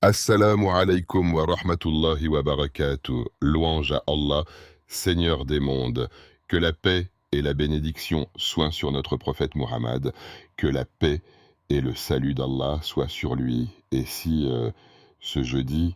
Assalamu alaikum wa rahmatullahi wa barakatuh. Louange à Allah, Seigneur des mondes. Que la paix et la bénédiction soient sur notre prophète Muhammad. Que la paix et le salut d'Allah soient sur lui. Et si ce jeudi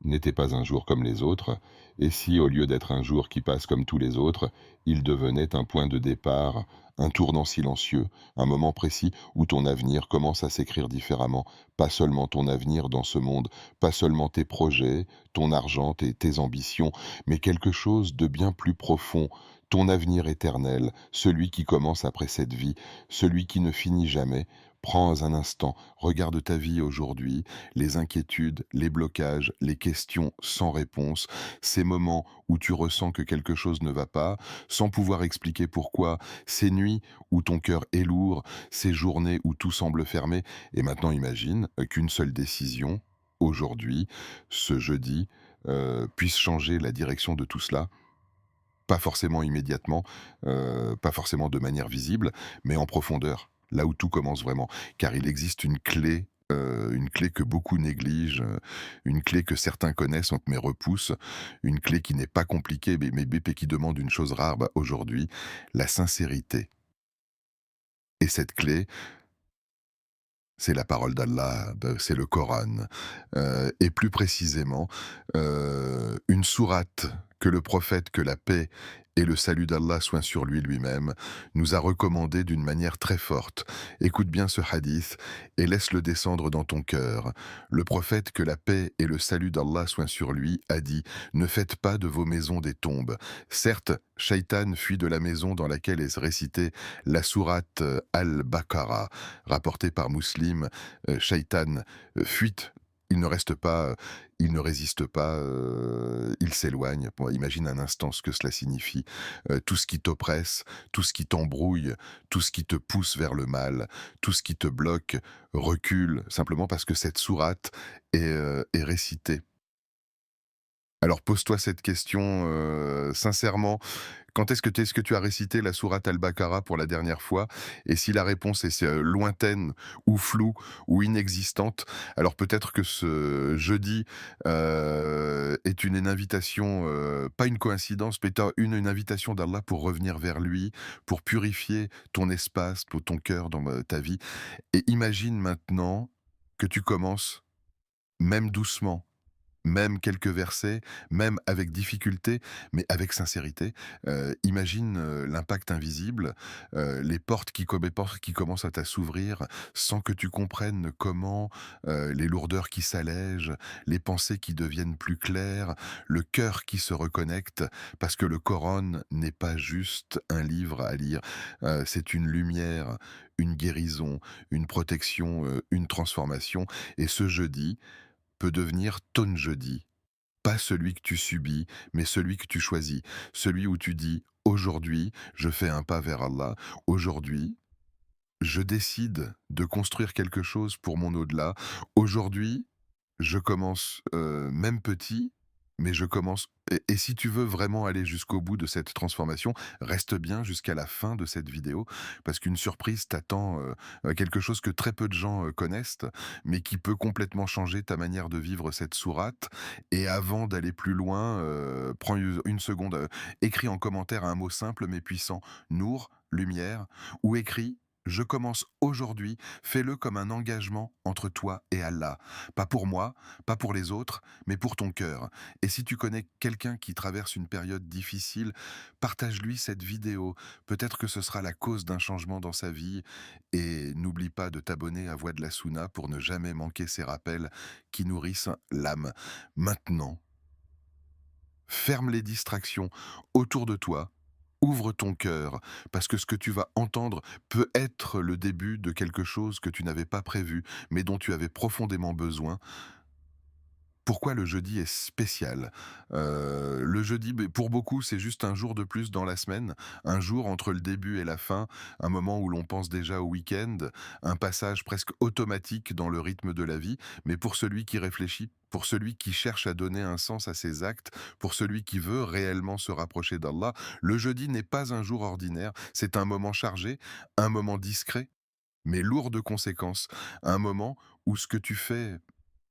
n'était pas un jour comme les autres, et si au lieu d'être un jour qui passe comme tous les autres, il devenait un point de départ, un tournant silencieux, un moment précis où ton avenir commence à s'écrire différemment, pas seulement ton avenir dans ce monde, pas seulement tes projets, ton argent, tes ambitions, mais quelque chose de bien plus profond, ton avenir éternel, celui qui commence après cette vie, celui qui ne finit jamais. Prends un instant, regarde ta vie aujourd'hui, les inquiétudes, les blocages, les questions sans réponse, ces moments où tu ressens que quelque chose ne va pas, sans pouvoir expliquer pourquoi, ces nuits où ton cœur est lourd, ces journées où tout semble fermé. Et maintenant imagine qu'une seule décision, aujourd'hui, ce jeudi, puisse changer la direction de tout cela. Pas forcément immédiatement, pas forcément de manière visible, mais en profondeur, là où tout commence vraiment. Car il existe une clé que beaucoup négligent, une clé que certains connaissent mais repoussent, une clé qui n'est pas compliquée mais qui demande une chose rare, aujourd'hui, la sincérité. Et cette clé, c'est la parole d'Allah, c'est le Coran, et plus précisément, une sourate que le prophète, que la paix et le salut d'Allah soient sur lui lui-même, nous a recommandé d'une manière très forte. Écoute bien ce hadith et laisse-le descendre dans ton cœur. Le prophète, que la paix et le salut d'Allah soient sur lui, a dit: «Ne faites pas de vos maisons des tombes». Certes, Shaitan fuit de la maison dans laquelle est récitée la sourate Al-Baqarah, rapportée par Muslim. Shaitan fuite, il ne reste pas, il ne résiste pas, il s'éloigne. Bon, imagine un instant ce que cela signifie. Tout ce qui t'oppresse, tout ce qui t'embrouille, tout ce qui te pousse vers le mal, tout ce qui te bloque, recule, simplement parce que cette sourate est récitée. Alors pose-toi cette question, sincèrement, quand est-ce que tu as récité la sourate Al-Baqarah pour la dernière fois? Et si la réponse est lointaine ou floue ou inexistante, alors peut-être que ce jeudi, est une invitation, pas une coïncidence, mais une invitation d'Allah pour revenir vers lui, pour purifier ton espace, pour ton cœur dans ta vie. Et imagine maintenant que tu commences, même doucement, même quelques versets, même avec difficulté, mais avec sincérité. Imagine, l'impact invisible, les portes qui commencent à s'ouvrir sans que tu comprennes comment, les lourdeurs qui s'allègent, les pensées qui deviennent plus claires, le cœur qui se reconnecte, parce que le Coran n'est pas juste un livre à lire, c'est une lumière, une guérison, une protection, une transformation. Et ce jeudi peut devenir ton jeudi. Pas celui que tu subis, mais celui que tu choisis. Celui où tu dis: «Aujourd'hui, je fais un pas vers Allah. Aujourd'hui, je décide de construire quelque chose pour mon au-delà. Aujourd'hui, je commence, même petit, mais je commence». Et si tu veux vraiment aller jusqu'au bout de cette transformation, reste bien jusqu'à la fin de cette vidéo, parce qu'une surprise t'attend, quelque chose que très peu de gens, connaissent, mais qui peut complètement changer ta manière de vivre cette sourate. Et avant d'aller plus loin, prends une seconde, écris en commentaire un mot simple mais puissant: «Nour», lumière, ou écris: «Je commence aujourd'hui». Fais-le comme un engagement entre toi et Allah. Pas pour moi, pas pour les autres, mais pour ton cœur. Et si tu connais quelqu'un qui traverse une période difficile, partage-lui cette vidéo. Peut-être que ce sera la cause d'un changement dans sa vie. Et n'oublie pas de t'abonner à Voix de la Souna pour ne jamais manquer ces rappels qui nourrissent l'âme. Maintenant, ferme les distractions autour de toi. Ouvre ton cœur, parce que ce que tu vas entendre peut être le début de quelque chose que tu n'avais pas prévu, mais dont tu avais profondément besoin. Pourquoi le jeudi est spécial? Le jeudi, beh, pour beaucoup, c'est juste un jour de plus dans la semaine, un jour entre le début et la fin, un moment où l'on pense déjà au week-end, un passage presque automatique dans le rythme de la vie. Mais pour celui qui réfléchit, pour celui qui cherche à donner un sens à ses actes, pour celui qui veut réellement se rapprocher d'Allah, le jeudi n'est pas un jour ordinaire, c'est un moment chargé, un moment discret, mais lourd de conséquences, un moment où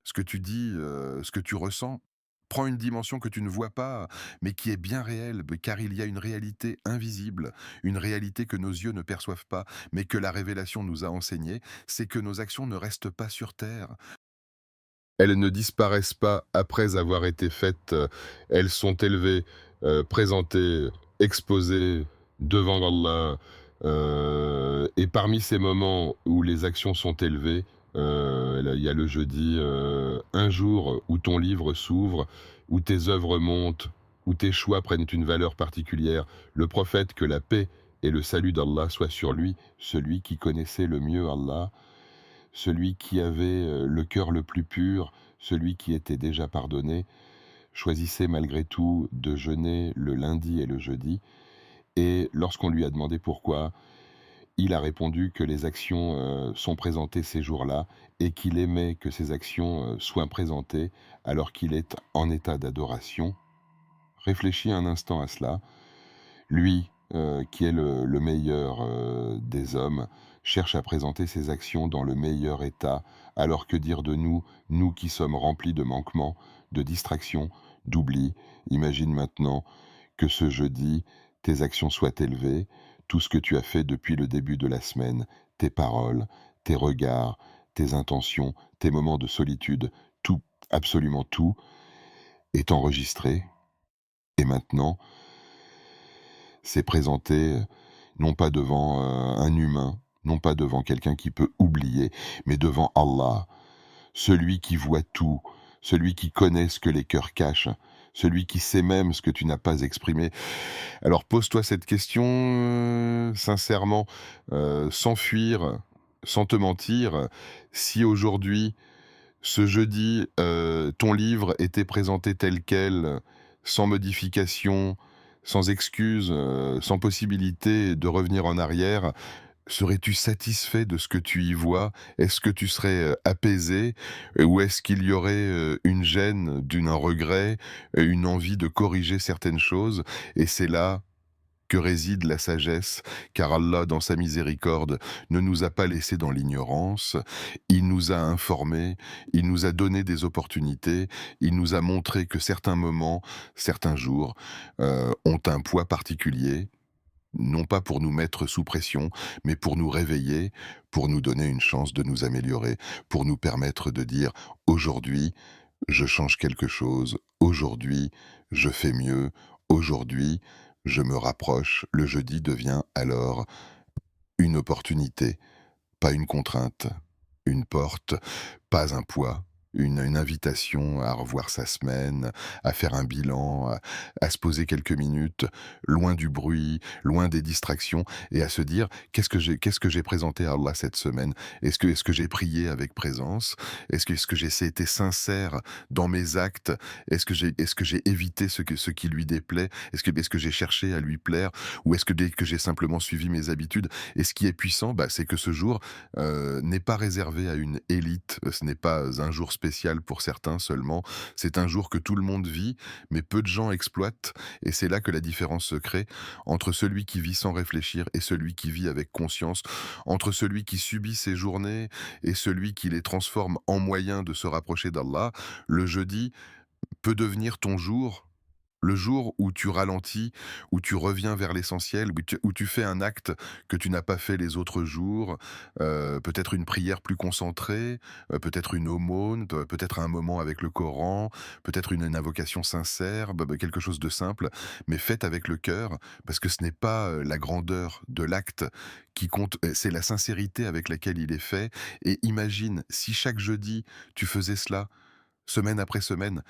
ce que tu dis, ce que tu ressens, prend une dimension que tu ne vois pas, mais qui est bien réelle, car il y a une réalité invisible, une réalité que nos yeux ne perçoivent pas, mais que la révélation nous a enseignée, c'est que nos actions ne restent pas sur terre. Elles ne disparaissent pas après avoir été faites, elles sont élevées, présentées, exposées devant Allah, et parmi ces moments où les actions sont élevées, là, il y a le jeudi, un jour où ton livre s'ouvre, où tes œuvres montent, où tes choix prennent une valeur particulière. Le prophète, que la paix et le salut d'Allah soient sur lui, celui qui connaissait le mieux Allah, celui qui avait le cœur le plus pur, celui qui était déjà pardonné, choisissait malgré tout de jeûner le lundi et le jeudi. Et lorsqu'on lui a demandé pourquoi, il a répondu que les actions sont présentées ces jours-là et qu'il aimait que ces actions soient présentées alors qu'il est en état d'adoration. Réfléchis un instant à cela. Lui, qui est le meilleur, des hommes, cherche à présenter ses actions dans le meilleur état, alors que dire de nous, nous qui sommes remplis de manquements, de distractions, d'oubli? Imagine maintenant que ce jeudi, tes actions soient élevées, tout ce que tu as fait depuis le début de la semaine, tes paroles, tes regards, tes intentions, tes moments de solitude, tout, absolument tout, est enregistré et maintenant c'est présenté, non pas devant, un humain, non pas devant quelqu'un qui peut oublier, mais devant Allah, celui qui voit tout, celui qui connaît ce que les cœurs cachent, celui qui sait même ce que tu n'as pas exprimé. Alors pose-toi cette question, sincèrement, sans fuir, sans te mentir. Si aujourd'hui, ce jeudi, ton livre était présenté tel quel, sans modification, sans excuse, sans possibilité de revenir en arrière, serais-tu satisfait de ce que tu y vois? Est-ce que tu serais, apaisé? Ou est-ce qu'il y aurait, une gêne, un regret, une envie de corriger certaines choses? Et c'est là que réside la sagesse, car Allah, dans sa miséricorde, ne nous a pas laissés dans l'ignorance, il nous a informés, il nous a donné des opportunités, il nous a montré que certains moments, certains jours, ont un poids particulier, non pas pour nous mettre sous pression, mais pour nous réveiller, pour nous donner une chance de nous améliorer, pour nous permettre de dire: «Aujourd'hui, je change quelque chose. Aujourd'hui, je fais mieux. Aujourd'hui, je me rapproche». Le jeudi devient alors une opportunité, pas une contrainte, une porte, pas un poids, une invitation à revoir sa semaine, à faire un bilan, à se poser quelques minutes, loin du bruit, loin des distractions, et à se dire: «Qu'est-ce que j'ai présenté à Allah cette semaine? Est-ce que j'ai prié avec présence? Est-ce que j'ai été sincère dans mes actes? Est-ce que j'ai évité ce qui lui déplaît? Est-ce que j'ai cherché à lui plaire? Ou est-ce que dès que j'ai simplement suivi mes habitudes?» Et ce qui est puissant, bah, c'est que ce jour, n'est pas réservé à une élite, ce n'est pas un jour spécial pour certains seulement, c'est un jour que tout le monde vit, mais peu de gens exploitent, et c'est là que la différence se crée entre celui qui vit sans réfléchir et celui qui vit avec conscience, entre celui qui subit ses journées et celui qui les transforme en moyen de se rapprocher d'Allah. Le jeudi peut devenir ton jour, le jour où tu ralentis, où tu reviens vers l'essentiel, où tu fais un acte que tu n'as pas fait les autres jours, peut-être une prière plus concentrée, peut-être une aumône, peut-être un moment avec le Coran, peut-être une invocation sincère, quelque chose de simple, mais faite avec le cœur, parce que ce n'est pas, la grandeur de l'acte qui compte, c'est la sincérité avec laquelle il est fait. Et imagine si chaque jeudi tu faisais cela, semaine après semaine,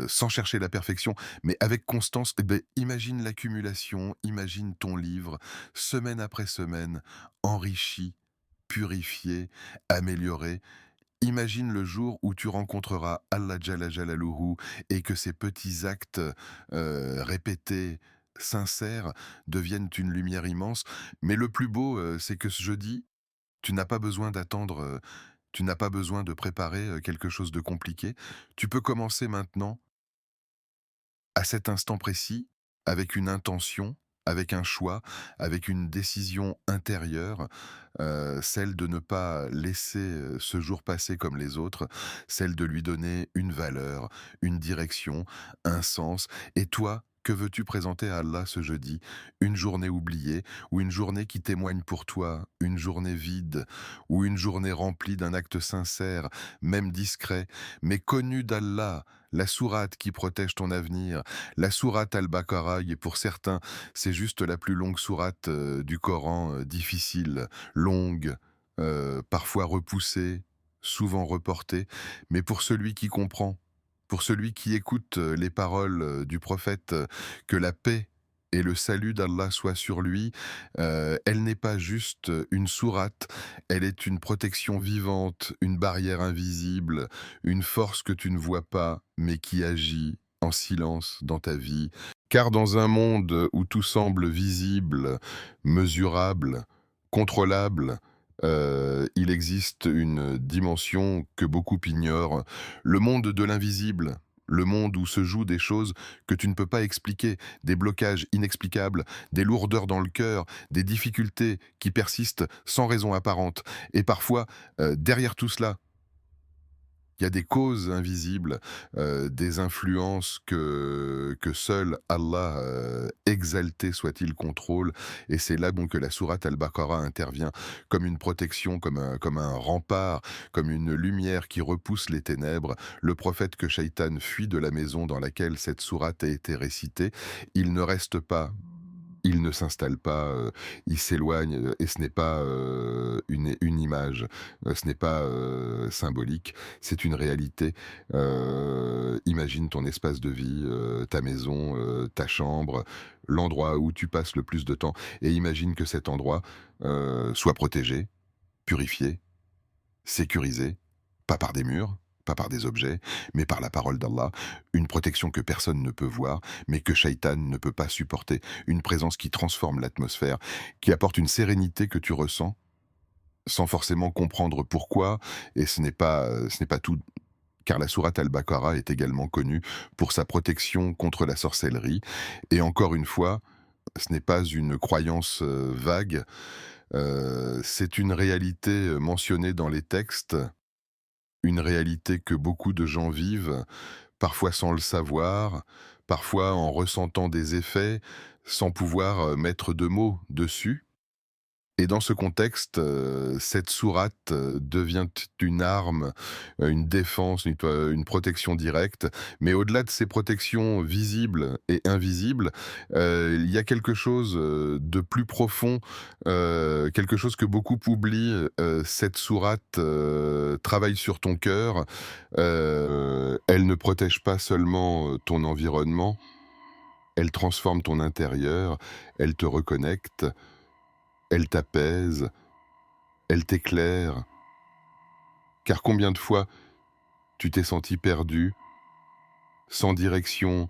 sans chercher la perfection, mais avec constance, imagine l'accumulation, imagine ton livre, semaine après semaine, enrichi, purifié, amélioré. Imagine le jour où tu rencontreras Allah Jalla Jalaluhu et que ces petits actes, répétés, sincères, deviennent une lumière immense. Mais le plus beau, c'est que ce jeudi, tu n'as pas besoin d'attendre, tu n'as pas besoin de préparer, quelque chose de compliqué. Tu peux commencer maintenant, à cet instant précis, avec une intention. avec un choix, avec une décision intérieure, celle de ne pas laisser, ce jour passer comme les autres, celle de lui donner une valeur, une direction, un sens. Et toi, que veux-tu présenter à Allah ce jeudi? Une journée oubliée ou une journée qui témoigne pour toi, une journée vide ou une journée remplie d'un acte sincère, même discret, mais connu d'Allah, la sourate qui protège ton avenir, la sourate Al-Baqarah, et pour certains, c'est juste la plus longue sourate du Coran, difficile, longue, parfois repoussée, souvent reportée, mais pour celui qui comprend, pour celui qui écoute les paroles du prophète, que la paix et le salut d'Allah soient sur lui, elle n'est pas juste une sourate, elle est une protection vivante, une barrière invisible, une force que tu ne vois pas, mais qui agit en silence dans ta vie. Car dans un monde où tout semble visible, mesurable, contrôlable, il existe une dimension que beaucoup ignorent, le monde de l'invisible, le monde où se jouent des choses que tu ne peux pas expliquer, des blocages inexplicables, des lourdeurs dans le cœur, des difficultés qui persistent sans raison apparente. Et parfois, derrière tout cela, il y a des causes invisibles, des influences que seul Allah, exalté soit-il, contrôle, et c'est là donc que la sourate Al-Baqarah intervient comme une protection, comme un rempart, comme une lumière qui repousse les ténèbres. Le prophète que Shaitan fuit de la maison dans laquelle cette sourate a été récitée, il ne reste pas, il ne s'installe pas, il s'éloigne, et ce n'est pas, une image, ce n'est pas, symbolique, c'est une réalité. Imagine ton espace de vie, ta maison, ta chambre, l'endroit où tu passes le plus de temps, et imagine que cet endroit, soit protégé, purifié, sécurisé, pas par des murs, pas par des objets, mais par la parole d'Allah, une protection que personne ne peut voir, mais que Shaitan ne peut pas supporter, une présence qui transforme l'atmosphère, qui apporte une sérénité que tu ressens, sans forcément comprendre pourquoi, et ce n'est pas tout, car la sourate Al-Baqarah est également connue pour sa protection contre la sorcellerie, et encore une fois, ce n'est pas une croyance, vague, c'est une réalité, mentionnée dans les textes, une réalité que beaucoup de gens vivent, parfois sans le savoir, parfois en ressentant des effets, sans pouvoir, mettre de mots dessus. Et dans ce contexte, cette sourate, devient une arme, une défense, une protection directe. Mais au-delà de ces protections visibles et invisibles, il y a quelque chose, de plus profond, quelque chose que beaucoup oublient. Cette sourate, travaille sur ton cœur. Elle ne protège pas seulement, ton environnement, elle transforme ton intérieur, elle te reconnecte, elle t'apaise, elle t'éclaire, car combien de fois tu t'es senti perdu, sans direction,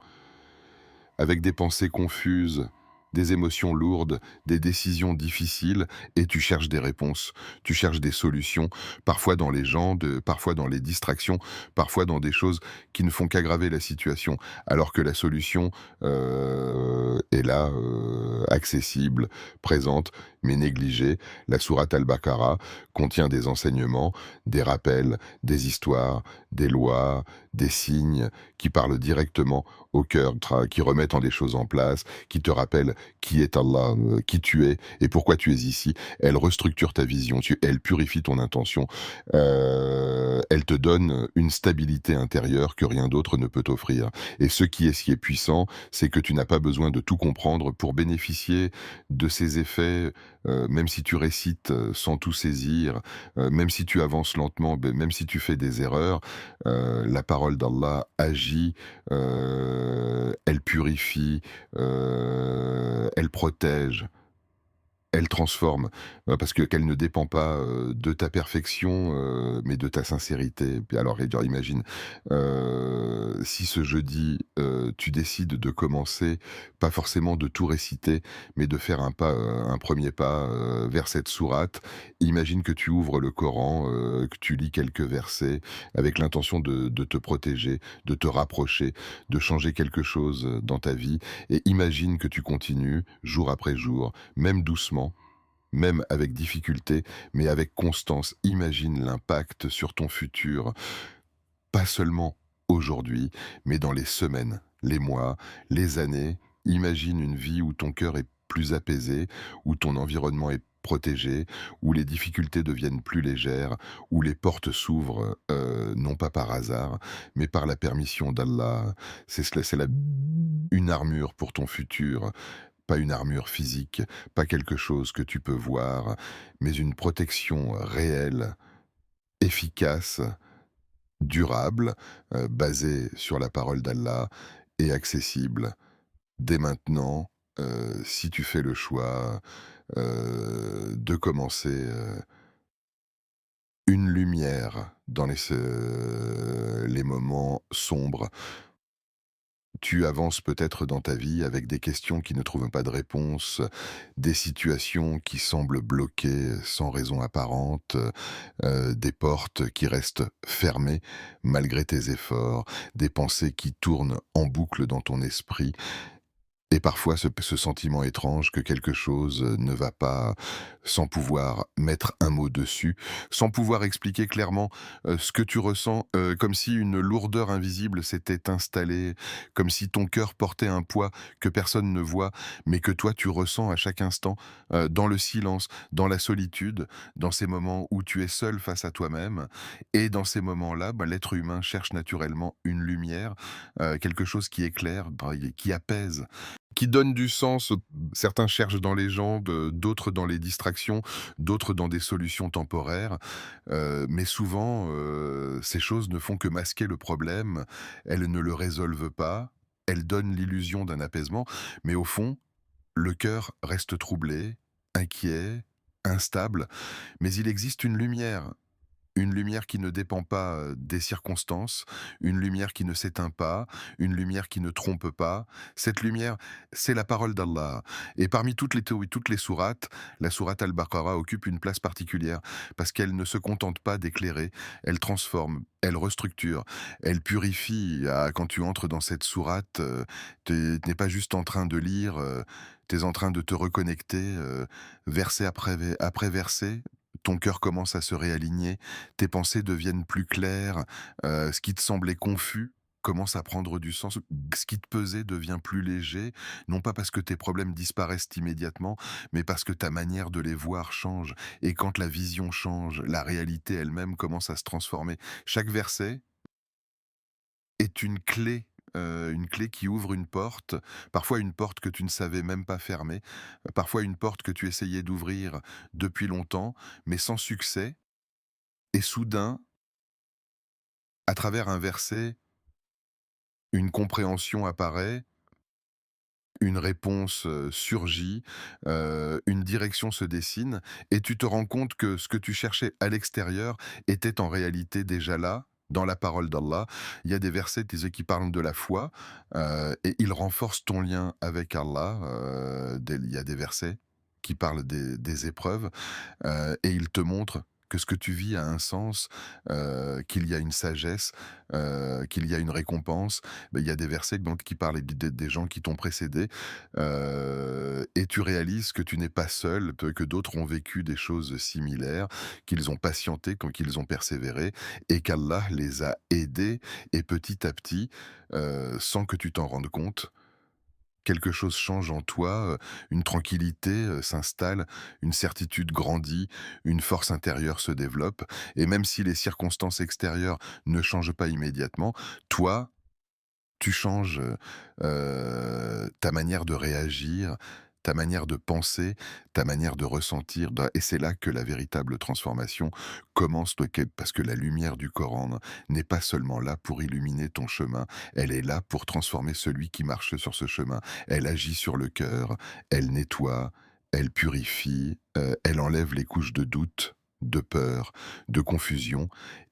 avec des pensées confuses, des émotions lourdes, des décisions difficiles, et tu cherches des réponses, tu cherches des solutions, parfois dans les gens, parfois dans les distractions, parfois dans des choses qui ne font qu'aggraver la situation, alors que la solution est là, accessible, présente, mais négligée. La sourate Al-Baqarah contient des enseignements, des rappels, des histoires, des lois, des signes qui parlent directement au cœur, qui remettent des choses en place, qui te rappellent qui est Allah, qui tu es et pourquoi tu es ici. Elle restructure ta vision, elle purifie ton intention, elle te donne une stabilité intérieure que rien d'autre ne peut t'offrir. Et ce qui est puissant, c'est que tu n'as pas besoin de tout comprendre pour bénéficier de ces effets, même si tu récites sans tout saisir, même si tu avances lentement, même si tu fais des erreurs, la parole d'Allah agit, elle purifie, elle protège, elle transforme, parce qu'elle ne dépend pas, de ta perfection, mais de ta sincérité. Puis alors et dire imagine, si ce jeudi, tu décides de commencer, pas forcément de tout réciter, mais de faire un 1er pas, vers cette sourate. Imagine que tu ouvres le Coran, que tu lis quelques versets avec l'intention de te protéger, de te rapprocher, de changer quelque chose, dans ta vie et imagine que tu continues jour après jour, même doucement, même avec difficulté, mais avec constance. Imagine l'impact sur ton futur, pas seulement aujourd'hui, mais dans les semaines, les mois, les années. Imagine une vie où ton cœur est plus apaisé, où ton environnement est protégé, où les difficultés deviennent plus légères, où les portes s'ouvrent, non pas par hasard, mais par la permission d'Allah. C'est une armure pour ton futur, pas une armure physique, pas quelque chose que tu peux voir, mais une protection réelle, efficace, durable, basée sur la parole d'Allah et accessible dès maintenant, si tu fais le choix, de commencer, une lumière dans les moments sombres. Tu avances peut-être dans ta vie avec des questions qui ne trouvent pas de réponse, des situations qui semblent bloquées sans raison apparente, des portes qui restent fermées malgré tes efforts, des pensées qui tournent en boucle dans ton esprit. Et parfois ce sentiment étrange que quelque chose, ne va pas, sans pouvoir mettre un mot dessus, sans pouvoir expliquer clairement, ce que tu ressens, comme si une lourdeur invisible s'était installée, comme si ton cœur portait un poids que personne ne voit, mais que toi tu ressens à chaque instant, dans le silence, dans la solitude, dans ces moments où tu es seul face à toi-même et dans ces moments-là, bah, l'être humain cherche naturellement une lumière, quelque chose qui éclaire, bah, et qui apaise. Qui donne du sens, certains cherchent dans les jambes, d'autres dans les distractions, d'autres dans des solutions temporaires, mais souvent, ces choses ne font que masquer le problème. Elles ne le résolvent pas, elles donnent l'illusion d'un apaisement, mais au fond, le cœur reste troublé, inquiet, instable, mais il existe une lumière qui ne dépend pas, des circonstances, une lumière qui ne s'éteint pas, une lumière qui ne trompe pas. Cette lumière, c'est la parole d'Allah et parmi toutes les sourates, la sourate Al-Baqarah occupe une place particulière parce qu'elle ne se contente pas d'éclairer, elle transforme, elle restructure, elle purifie. Ah, quand tu entres dans cette sourate, tu n'es pas juste en train de lire, tu es en train de te reconnecter, verset après verset. Ton cœur commence à se réaligner, tes pensées deviennent plus claires, ce qui te semblait confus commence à prendre du sens. Ce qui te pesait devient plus léger, non pas parce que tes problèmes disparaissent immédiatement, mais parce que ta manière de les voir change. Et quand la vision change, la réalité elle-même commence à se transformer. Chaque verset est une clé qui ouvre une porte, parfois une porte que tu ne savais même pas fermer, parfois une porte que tu essayais d'ouvrir depuis longtemps, mais sans succès. Et soudain, à travers un verset, une compréhension apparaît, une réponse, surgit, une direction se dessine et tu te rends compte que ce que tu cherchais à l'extérieur était en réalité déjà là, dans la parole d'Allah. Il y a des versets, tu sais, qui parlent de la foi, et ils renforcent ton lien avec Allah, il y a des versets qui parlent des épreuves. Et il te montre que ce que tu vis a un sens, qu'il y a une sagesse, qu'il y a une récompense. Beh, il y a des versets donc qui parlent des gens qui t'ont précédé, et tu réalises que tu n'es pas seul, que d'autres ont vécu des choses similaires, qu'ils ont patienté, qu'ils ont persévéré et qu'Allah les a aidés et petit à petit, sans que tu t'en rendes compte, quelque chose change en toi, une tranquillité, s'installe, une certitude grandit, une force intérieure se développe et même si les circonstances extérieures ne changent pas immédiatement, toi, tu changes, ta manière de réagir, ta manière de penser, ta manière de ressentir, et c'est là que la véritable transformation commence, parce que la lumière du Coran n'est pas seulement là pour illuminer ton chemin, elle est là pour transformer celui qui marche sur ce chemin. Elle agit sur le cœur, elle nettoie, elle purifie, elle enlève les couches de doute, de peur, de confusion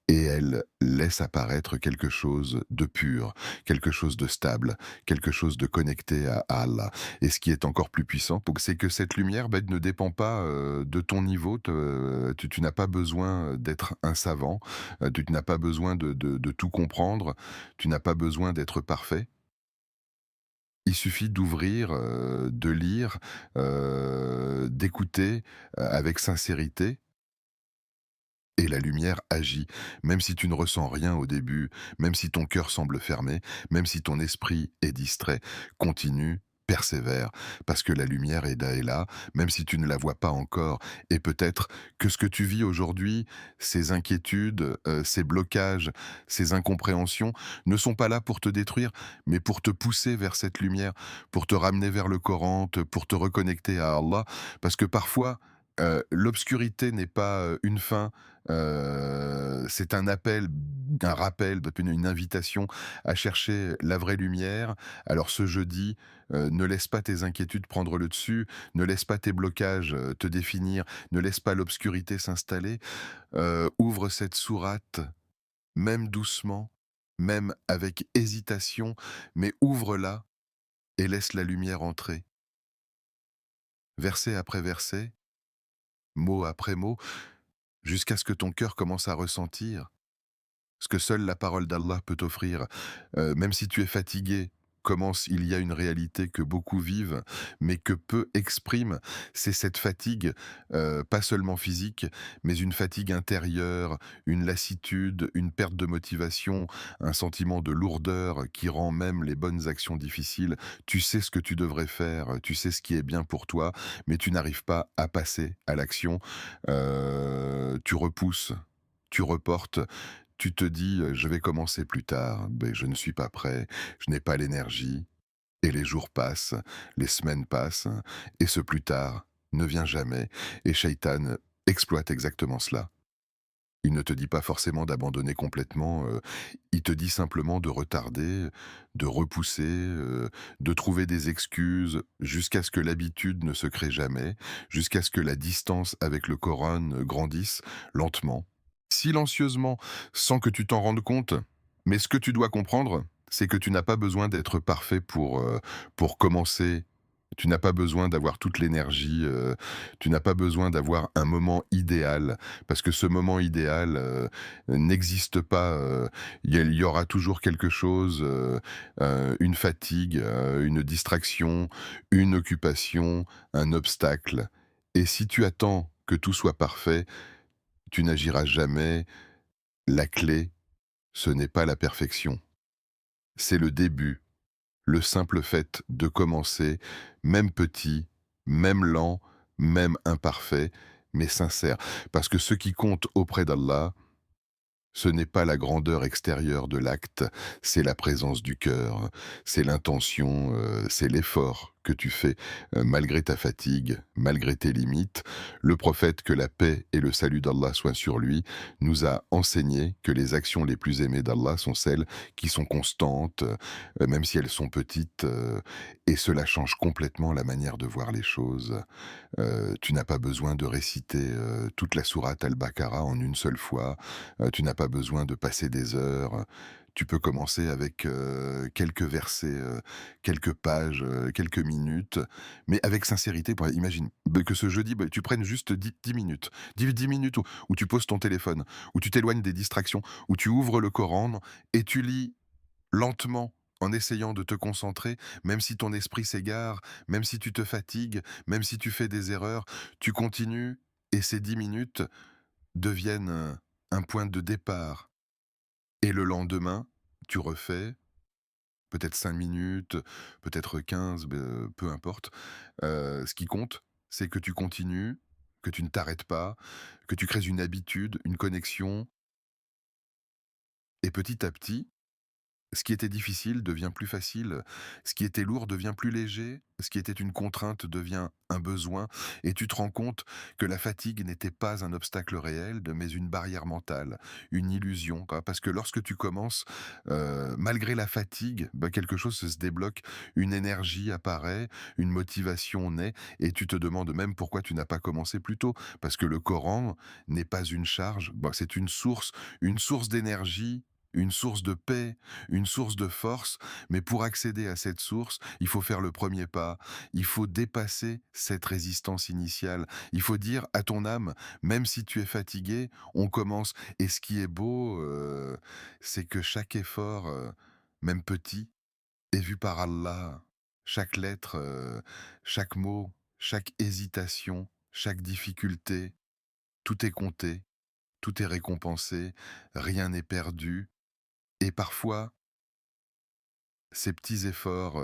et elle laisse apparaître quelque chose de pur, quelque chose de stable, quelque chose de connecté à Allah. Et ce qui est encore plus puissant, c'est que cette lumière, ne dépend pas, de ton niveau, tu n'as pas besoin d'être un savant, tu n'as pas besoin de tout comprendre, tu n'as pas besoin d'être parfait. Il suffit d'ouvrir, de lire, d'écouter, avec sincérité et la lumière agit. Même si tu ne ressens rien au début, même si ton cœur semble fermé, même si ton esprit est distrait, continue, persévère, parce que la lumière est là, même si tu ne la vois pas encore. Et peut-être que ce que tu vis aujourd'hui, ces inquiétudes, ces blocages, ces incompréhensions, ne sont pas là pour te détruire, mais pour te pousser vers cette lumière, pour te ramener vers le Coran, pour te reconnecter à Allah. Parce que parfois, l'obscurité n'est pas, une fin, c'est un appel, un rappel, une invitation à chercher la vraie lumière. Alors ce jeudi, ne laisse pas tes inquiétudes prendre le dessus, ne laisse pas tes blocages, te définir, ne laisse pas l'obscurité s'installer. Ouvre cette sourate, même doucement, même avec hésitation, mais ouvre-la et laisse la lumière entrer. Verset après verset, mot après mot, jusqu'à ce que ton cœur commence à ressentir ce que seule la parole d'Allah peut t'offrir. Même si tu es fatigué, commence, il y a une réalité que beaucoup vivent, mais que peu expriment. C'est cette fatigue, pas seulement physique, mais une fatigue intérieure, une lassitude, une perte de motivation, un sentiment de lourdeur qui rend même les bonnes actions difficiles. Tu sais ce que tu devrais faire, tu sais ce qui est bien pour toi, mais tu n'arrives pas à passer à l'action. Tu repousses, tu reportes, tu te dis, «Je vais commencer plus tard, mais je ne suis pas prêt, je n'ai pas l'énergie» et les jours passent, les semaines passent et ce plus tard ne vient jamais et Shaitan exploite exactement cela. Il ne te dit pas forcément d'abandonner complètement, il te dit simplement de retarder, de repousser, de trouver des excuses jusqu'à ce que l'habitude ne se crée jamais, jusqu'à ce que la distance avec le Coran grandisse lentement, silencieusement, sans que tu t'en rendes compte. Mais ce que tu dois comprendre, c'est que tu n'as pas besoin d'être parfait pour commencer. Tu n'as pas besoin d'avoir toute l'énergie, tu n'as pas besoin d'avoir un moment idéal, parce que ce moment idéal, n'existe pas, il y aura toujours quelque chose, une fatigue, une distraction, une occupation, un obstacle et si tu attends que tout soit parfait, tu n'agiras jamais. La clé, ce n'est pas la perfection, c'est le début. Le simple fait de commencer, même petit, même lent, même imparfait, mais sincère. Parce que ce qui compte auprès d'Allah, ce n'est pas la grandeur extérieure de l'acte, c'est la présence du cœur, c'est l'intention, c'est l'effort que tu fais, malgré ta fatigue, malgré tes limites. Le prophète, que la paix et le salut d'Allah soient sur lui, nous a enseigné que les actions les plus aimées d'Allah sont celles qui sont constantes, même si elles sont petites, et cela change complètement la manière de voir les choses. Tu n'as pas besoin de réciter, toute la sourate Al-Baqarah en une seule fois, tu n'as pas besoin de passer des heures, tu peux commencer avec, quelques versets, quelques pages, quelques minutes, mais avec sincérité. Imagine, que ce jeudi, tu prennes juste 10 minutes. 10 minutes où tu poses ton téléphone, où tu t'éloignes des distractions, où tu ouvres le Coran et tu lis lentement, en essayant de te concentrer, même si ton esprit s'égare, même si tu te fatigues, même si tu fais des erreurs, tu continues et ces 10 minutes deviennent un point de départ. Et le lendemain, tu refais peut-être 5 minutes, peut-être 15, peu importe. Ce qui compte, c'est que tu continues, que tu ne t'arrêtes pas, que tu crées une habitude, une connexion et petit à petit, Ce qui était difficile devient plus facile, ce qui était lourd devient plus léger, ce qui était une contrainte devient un besoin, et tu te rends compte que la fatigue n'était pas un obstacle réel, mais une barrière mentale, une illusion, quoi. Parce que lorsque tu commences, malgré la fatigue, bah, quelque chose se débloque, une énergie apparaît, une motivation naît, et tu te demandes même pourquoi tu n'as pas commencé plus tôt. Parce que le Coran n'est pas une charge, bah, c'est une source d'énergie, une source de paix, une source de force, mais pour accéder à cette source, il faut faire le premier pas, il faut dépasser cette résistance initiale. Il faut dire à ton âme, même si tu es fatigué, on commence. Et ce qui est beau, c'est que chaque effort, même petit, est vu par Allah. Chaque lettre, chaque mot, chaque hésitation, chaque difficulté, tout est compté, tout est récompensé, rien n'est perdu. Et parfois, ces petits efforts,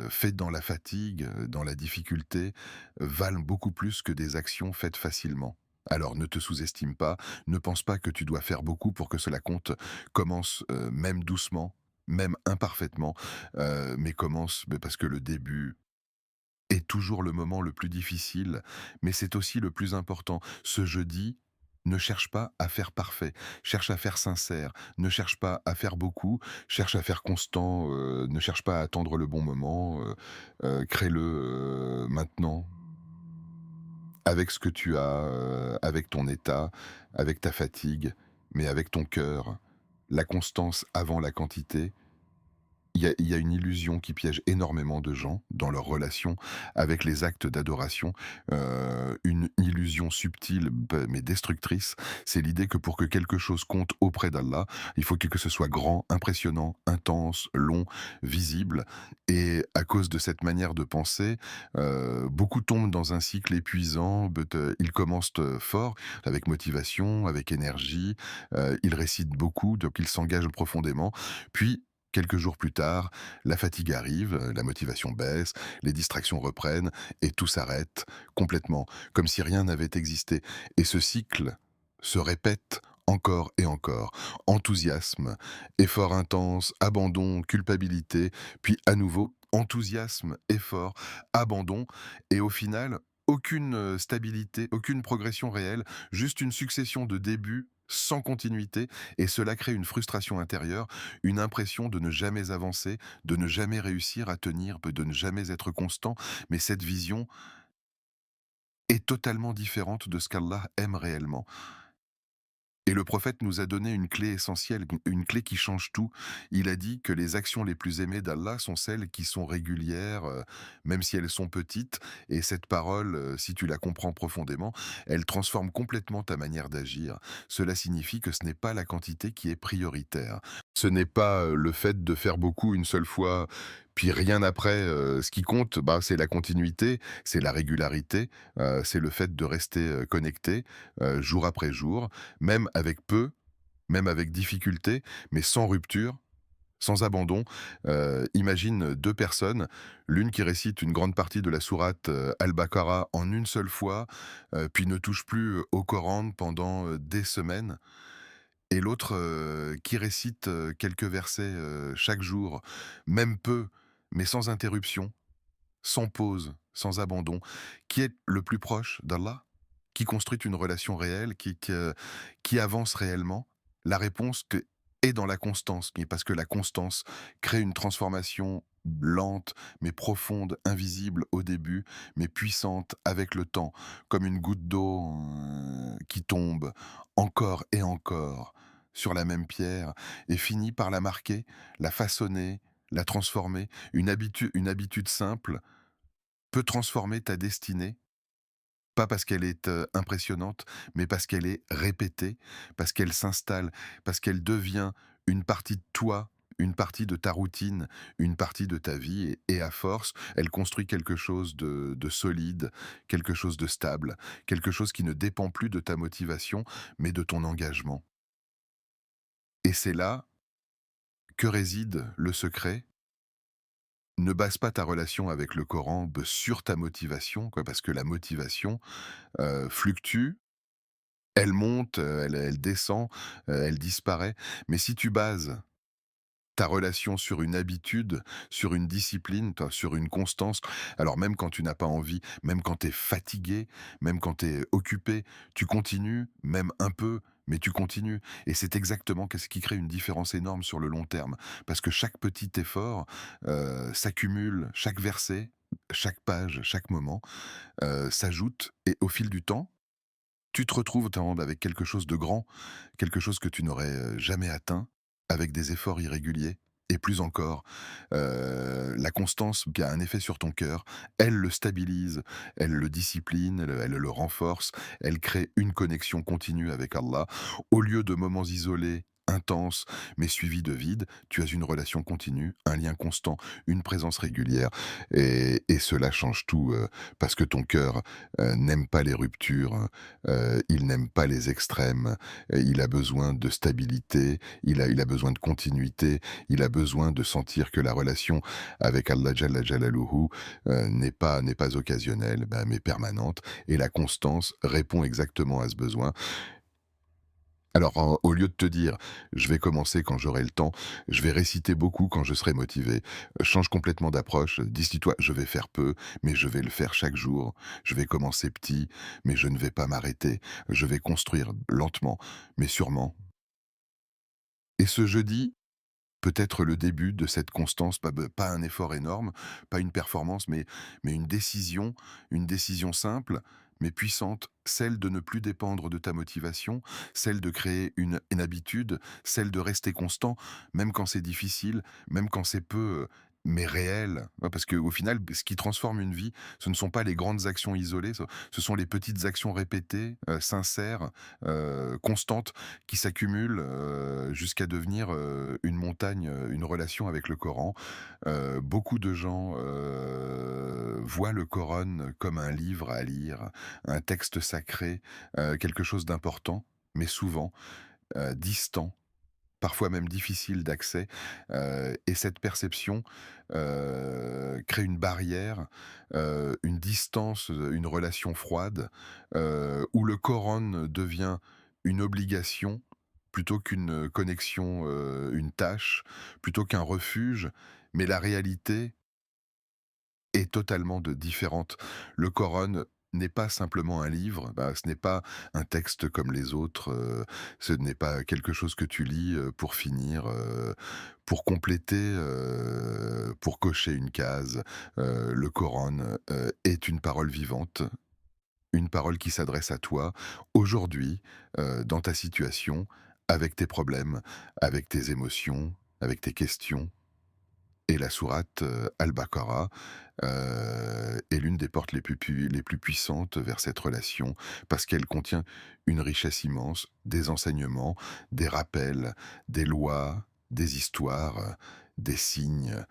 faits dans la fatigue, dans la difficulté, valent beaucoup plus que des actions faites facilement. Alors ne te sous-estime pas, ne pense pas que tu dois faire beaucoup pour que cela compte. Commence, même doucement, même imparfaitement, mais commence, parce que le début est toujours le moment le plus difficile, mais c'est aussi le plus important. Ce jeudi, ne cherche pas à faire parfait, cherche à faire sincère, ne cherche pas à faire beaucoup, cherche à faire constant, ne cherche pas à attendre le bon moment, crée-le, maintenant, avec ce que tu as, avec ton état, avec ta fatigue, mais avec ton cœur. La constance avant la quantité, il y a une illusion qui piège énormément de gens dans leurs relations avec les actes d'adoration, une illusion subtile mais destructrice. C'est l'idée que pour que quelque chose compte auprès d'Allah, il faut que ce soit grand, impressionnant, intense, long, visible, et à cause de cette manière de penser, beaucoup tombent dans un cycle épuisant. Ils commencent, fort, avec motivation, avec énergie, ils récitent beaucoup, donc ils s'engagent profondément. Puis quelques jours plus tard, la fatigue arrive, la motivation baisse, les distractions reprennent et tout s'arrête complètement, comme si rien n'avait existé. Et ce cycle se répète encore et encore. Enthousiasme, effort intense, abandon, culpabilité, puis à nouveau enthousiasme, effort, abandon, et au final, aucune stabilité, aucune progression réelle, juste une succession de débuts sans continuité, et cela crée une frustration intérieure, une impression de ne jamais avancer, de ne jamais réussir à tenir, de ne jamais être constant. Mais cette vision est totalement différente de ce qu'Allah aime réellement. Et le prophète nous a donné une clé essentielle, une clé qui change tout. Il a dit que les actions les plus aimées d'Allah sont celles qui sont régulières, même si elles sont petites. Et cette parole, si tu la comprends profondément, elle transforme complètement ta manière d'agir. Cela signifie que ce n'est pas la quantité qui est prioritaire. Ce n'est pas le fait de faire beaucoup une seule fois, puis rien après. Ce qui compte, bah, c'est la continuité, c'est la régularité, c'est le fait de rester connecté jour après jour, même avec peu, même avec difficulté, mais sans rupture, sans abandon. Imagine 2 personnes, l'une qui récite une grande partie de la sourate, Al-Baqarah en une seule fois, puis ne touche plus au Coran pendant, des semaines, et l'autre, qui récite, quelques versets, chaque jour, même peu, mais sans interruption, sans pause, sans abandon. Qui est le plus proche d'Allah? Qui construit une relation réelle, qui avance réellement? La réponse est dans la constance, mais parce que la constance crée une transformation lente, mais profonde, invisible au début, mais puissante avec le temps, comme une goutte d'eau, qui tombe encore et encore sur la même pierre et finit par la marquer, la façonner, la transformer. Une habitude simple peut transformer ta destinée, pas parce qu'elle est, impressionnante, mais parce qu'elle est répétée, parce qu'elle s'installe, parce qu'elle devient une partie de toi, une partie de ta routine, une partie de ta vie, et à force, elle construit quelque chose de solide, quelque chose de stable, quelque chose qui ne dépend plus de ta motivation, mais de ton engagement. Et c'est là que réside le secret. Ne base pas ta relation avec le Coran sur ta motivation, quoi, parce que la motivation, fluctue. Elle monte, elle descend, elle disparaît. Mais si tu bases ta relation sur une habitude, sur une discipline, sur une constance. Alors même quand tu n'as pas envie, même quand tu es fatigué, même quand tu es occupé, tu continues, même un peu, mais tu continues. Et c'est exactement ce qui crée une différence énorme sur le long terme. Parce que chaque petit effort s'accumule, chaque verset, chaque page, chaque moment s'ajoute. Et au fil du temps, tu te retrouves avec quelque chose de grand, quelque chose que tu n'aurais, jamais atteint, avec des efforts irréguliers et plus encore, la constance qui a un effet sur ton cœur, elle le stabilise, elle le discipline, elle le renforce, elle crée une connexion continue avec Allah. Au lieu de moments isolés, intenses, mais suivis de vide, tu as une relation continue, un lien constant, une présence régulière et cela change tout, parce que ton cœur, n'aime pas les ruptures, il n'aime pas les extrêmes, il a besoin de stabilité, il a besoin de continuité, il a besoin de sentir que la relation avec Allah Jalla Jalaluhu, n'est pas occasionnelle, bah, mais permanente et la constance répond exactement à ce besoin. Alors, au lieu de te dire: «Je vais commencer quand j'aurai le temps, je vais réciter beaucoup quand je serai motivé», change complètement d'approche, dis-toi: «Je vais faire peu, mais je vais le faire chaque jour. Je vais commencer petit, mais je ne vais pas m'arrêter. Je vais construire lentement, mais sûrement». Et ce jeudi peut être le début de cette constance, pas un effort énorme, pas une performance, mais une décision simple, mais puissante, celle de ne plus dépendre de ta motivation, celle de créer une habitude, celle de rester constant, même quand c'est difficile, même quand c'est peu, mais réel. Ouais, parce qu'au final, ce qui transforme une vie, ce ne sont pas les grandes actions isolées, ce sont les petites actions répétées, sincères, constantes, qui s'accumulent, jusqu'à devenir, une montagne, une relation avec le Coran. Beaucoup de gens, voient le Coran comme un livre à lire, un texte sacré, quelque chose d'important, mais souvent, distant, parfois même difficile d'accès, et cette perception, crée une barrière, une distance, une relation froide, où le Coran devient une obligation plutôt qu'une connexion, une tâche, plutôt qu'un refuge, mais la réalité est totalement différente. Le Coran n'est pas simplement un livre, bah, ce n'est pas un texte comme les autres, ce n'est pas quelque chose que tu lis, pour finir, pour compléter, pour cocher une case. Le Coran, est une parole vivante, une parole qui s'adresse à toi, aujourd'hui, dans ta situation, avec tes problèmes, avec tes émotions, avec tes questions. Et la sourate, Al-Baqarah, est l'une des portes les plus puissantes vers cette relation, parce qu'elle contient une richesse immense, des enseignements, des rappels, des lois, des histoires, des signes,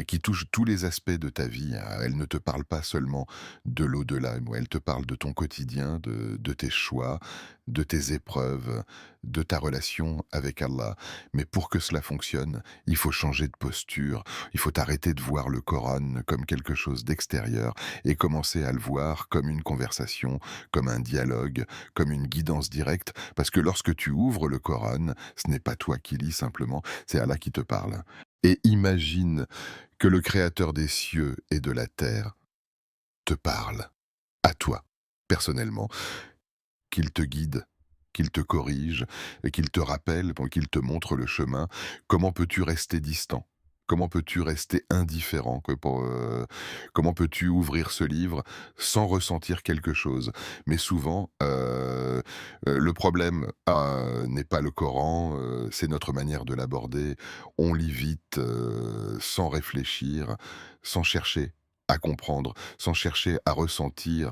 qui touchent tous les aspects de ta vie. Elle ne te parle pas seulement de l'au-delà, elle te parle de ton quotidien, de tes choix, de tes épreuves, de ta relation avec Allah. Mais pour que cela fonctionne, il faut changer de posture, il faut arrêter de voir le Coran comme quelque chose d'extérieur et commencer à le voir comme une conversation, comme un dialogue, comme une guidance directe, parce que lorsque tu ouvres le Coran, ce n'est pas toi qui lis simplement, c'est Allah qui te parle. Et imagine que le Créateur des cieux et de la terre te parle, à toi, personnellement, qu'il te guide, qu'il te corrige, et qu'il te rappelle, bon, qu'il te montre le chemin. Comment peux-tu rester distant? Comment peux-tu rester indifférent? Comment peux-tu ouvrir ce livre sans ressentir quelque chose? Mais souvent, le problème, n'est pas le Coran, c'est notre manière de l'aborder. On lit vite, sans réfléchir, sans chercher à comprendre, sans chercher à ressentir,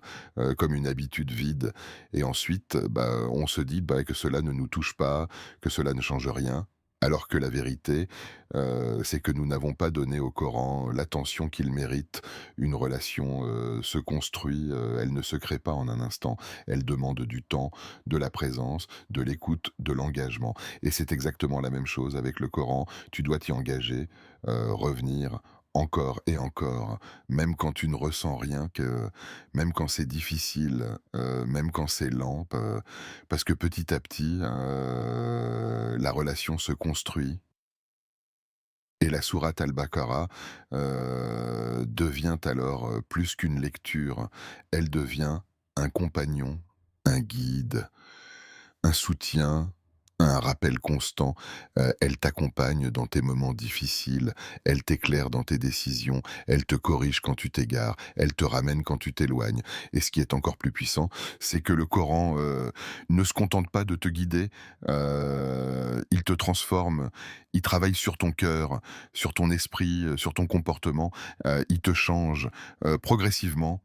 comme une habitude vide. Et ensuite, bah, on se dit, bah, que cela ne nous touche pas, que cela ne change rien. Alors que la vérité, c'est que nous n'avons pas donné au Coran l'attention qu'il mérite. Une relation, se construit, elle ne se crée pas en un instant. Elle demande du temps, de la présence, de l'écoute, de l'engagement. Et c'est exactement la même chose avec le Coran. Tu dois t'y engager, revenir encore et encore, même quand tu ne ressens rien, même quand c'est difficile, même quand c'est lent, parce que petit à petit, la relation se construit Et la sourate Al-Baqarah, devient alors, plus qu'une lecture, elle devient un compagnon, un guide, un soutien, un rappel constant. Elle t'accompagne dans tes moments difficiles, elle t'éclaire dans tes décisions, elle te corrige quand tu t'égares, elle te ramène quand tu t'éloignes. Et ce qui est encore plus puissant, c'est que le Coran, ne se contente pas de te guider, il te transforme, il travaille sur ton cœur, sur ton esprit, sur ton comportement, il te change, progressivement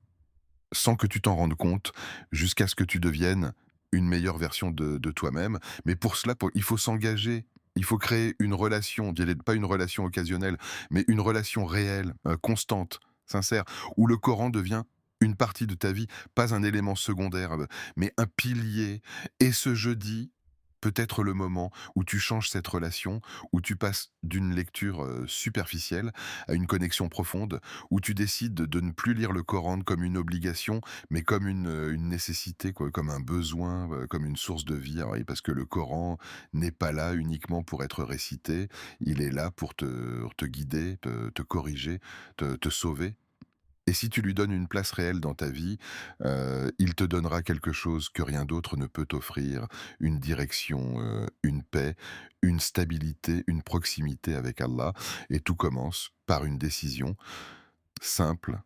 sans que tu t'en rendes compte, jusqu'à ce que tu deviennes une meilleure version de toi-même. Mais pour cela, il faut s'engager. Il faut créer une relation, pas une relation occasionnelle, mais une relation réelle, constante, sincère, où le Coran devient une partie de ta vie, pas un élément secondaire, mais un pilier. Et ce jeudi peut être le moment où tu changes cette relation, où tu passes d'une lecture superficielle à une connexion profonde, où tu décides de ne plus lire le Coran comme une obligation, mais comme une nécessité, quoi, comme un besoin, comme une source de vie. Alors oui, parce que le Coran n'est pas là uniquement pour être récité, il est là pour te guider, te corriger, te sauver. Et si tu lui donnes une place réelle dans ta vie, il te donnera quelque chose que rien d'autre ne peut t'offrir, une direction, une paix, une stabilité, une proximité avec Allah. Et tout commence par une décision simple,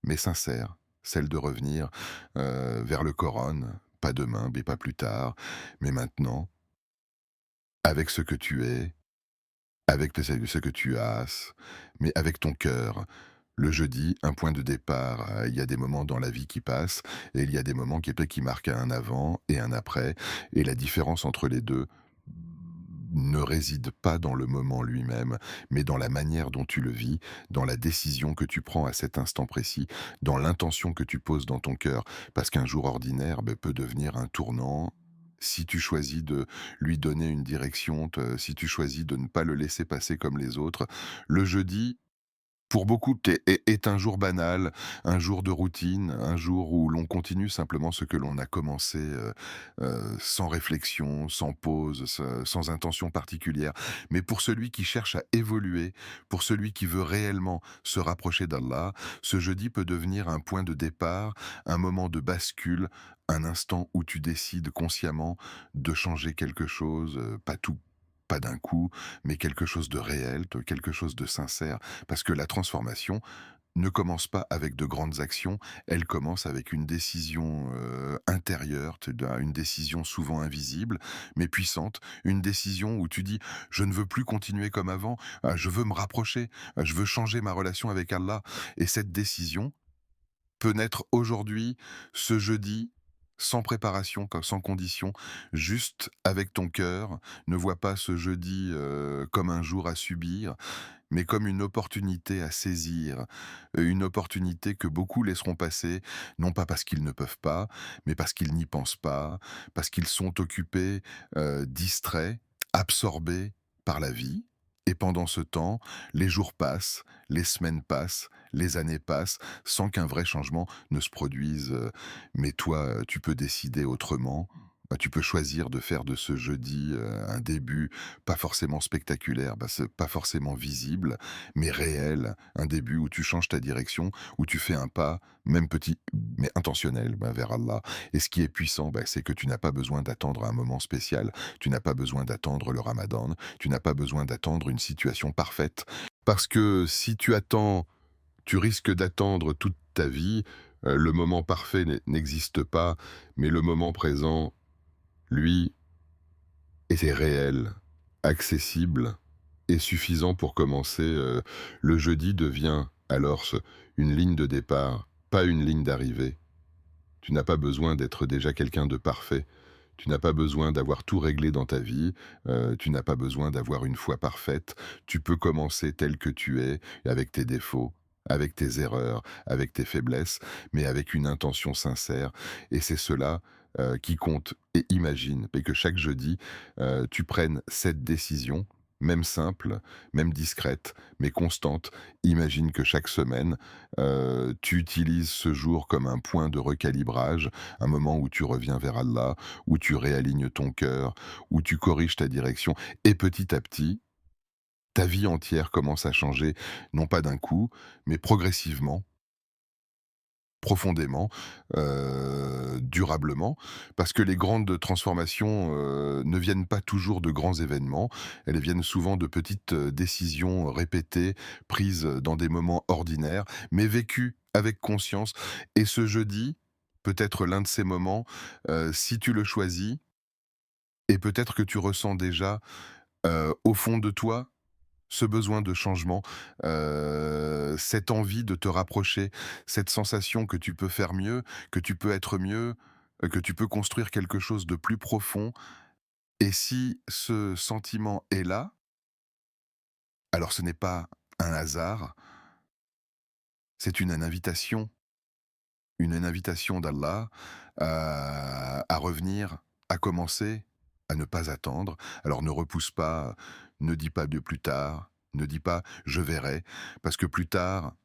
mais sincère, celle de revenir, vers le Coran, pas demain, mais pas plus tard, mais maintenant, avec ce que tu es, avec ce que tu as, mais avec ton cœur. Le jeudi, un point de départ, il y a des moments dans la vie qui passent et il y a des moments qui marquent un avant et un après, et la différence entre les 2 ne réside pas dans le moment lui-même, mais dans la manière dont tu le vis, dans la décision que tu prends à cet instant précis, dans l'intention que tu poses dans ton cœur. Parce qu'un jour ordinaire, peut devenir un tournant si tu choisis de lui donner une direction, si tu choisis de ne pas le laisser passer comme les autres. Le jeudi, pour beaucoup, est un jour banal, un jour de routine, un jour où l'on continue simplement ce que l'on a commencé, sans réflexion, sans pause, sans intention particulière. Mais pour celui qui cherche à évoluer, pour celui qui veut réellement se rapprocher d'Allah, ce jeudi peut devenir un point de départ, un moment de bascule, un instant où tu décides consciemment de changer quelque chose, pas tout, pas d'un coup, mais quelque chose de réel, de quelque chose de sincère. Parce que la transformation ne commence pas avec de grandes actions, elle commence avec une décision intérieure, une décision souvent invisible, mais puissante, une décision où tu dis: «Je ne veux plus continuer comme avant, je veux me rapprocher, je veux changer ma relation avec Allah». Et cette décision peut naître aujourd'hui, ce jeudi, sans préparation, sans condition, juste avec ton cœur. Ne vois pas ce jeudi comme un jour à subir, mais comme une opportunité à saisir, une opportunité que beaucoup laisseront passer, non pas parce qu'ils ne peuvent pas, mais parce qu'ils n'y pensent pas, parce qu'ils sont occupés, distraits, absorbés par la vie. Et pendant ce temps, les jours passent, les semaines passent, les années passent, sans qu'un vrai changement ne se produise. Mais toi, tu peux décider autrement. Tu peux choisir de faire de ce jeudi un début pas forcément spectaculaire, c'est pas forcément visible, mais réel. Un début où tu changes ta direction, où tu fais un pas, même petit, mais intentionnel, vers Allah. Et ce qui est puissant, c'est que tu n'as pas besoin d'attendre un moment spécial, tu n'as pas besoin d'attendre le Ramadan, tu n'as pas besoin d'attendre une situation parfaite. Parce que si tu attends, tu risques d'attendre toute ta vie. Le moment parfait n'existe pas, mais le moment présent, lui, était réel, accessible et suffisant pour commencer. Le jeudi devient alors une ligne de départ, pas une ligne d'arrivée. Tu n'as pas besoin d'être déjà quelqu'un de parfait. Tu n'as pas besoin d'avoir tout réglé dans ta vie, tu n'as pas besoin d'avoir une foi parfaite. Tu peux commencer tel que tu es, avec tes défauts, avec tes erreurs, avec tes faiblesses, mais avec une intention sincère. Et c'est cela qui compte. Et imagine et que chaque jeudi, tu prennes cette décision, même simple, même discrète, mais constante. Imagine que chaque semaine, tu utilises ce jour comme un point de recalibrage, un moment où tu reviens vers Allah, où tu réalignes ton cœur, où tu corriges ta direction, et petit à petit, ta vie entière commence à changer, non pas d'un coup, mais progressivement, profondément, durablement, parce que les grandes transformations, ne viennent pas toujours de grands événements. Elles viennent souvent de petites, décisions répétées, prises dans des moments ordinaires, mais vécues avec conscience. Et ce jeudi peut être l'un de ces moments, si tu le choisis, et peut-être que tu ressens déjà, au fond de toi, ce besoin de changement, cette envie de te rapprocher, cette sensation que tu peux faire mieux, que tu peux être mieux, que tu peux construire quelque chose de plus profond. Et si ce sentiment est là, alors ce n'est pas un hasard, c'est une invitation d'Allah à revenir, à commencer, à ne pas attendre. Alors ne repousse pas, ne dis pas de plus tard, ne dis pas je verrai, parce que plus tard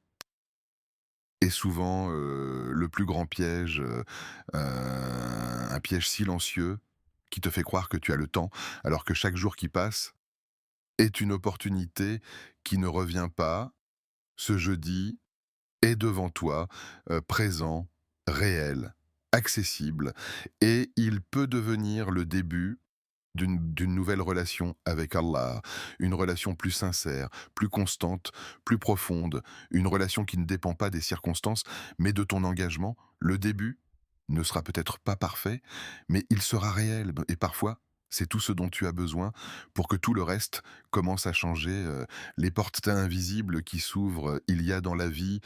est souvent le plus grand piège, un piège silencieux qui te fait croire que tu as le temps, alors que chaque jour qui passe est une opportunité qui ne revient pas. Ce jeudi est devant toi, présent, réel, accessible, et il peut devenir le début d'une nouvelle relation avec Allah, une relation plus sincère, plus constante, plus profonde, une relation qui ne dépend pas des circonstances, mais de ton engagement. Le début ne sera peut-être pas parfait, mais il sera réel, et parfois, c'est tout ce dont tu as besoin pour que tout le reste commence à changer. Les portes invisibles qui s'ouvrent, il y a dans la vie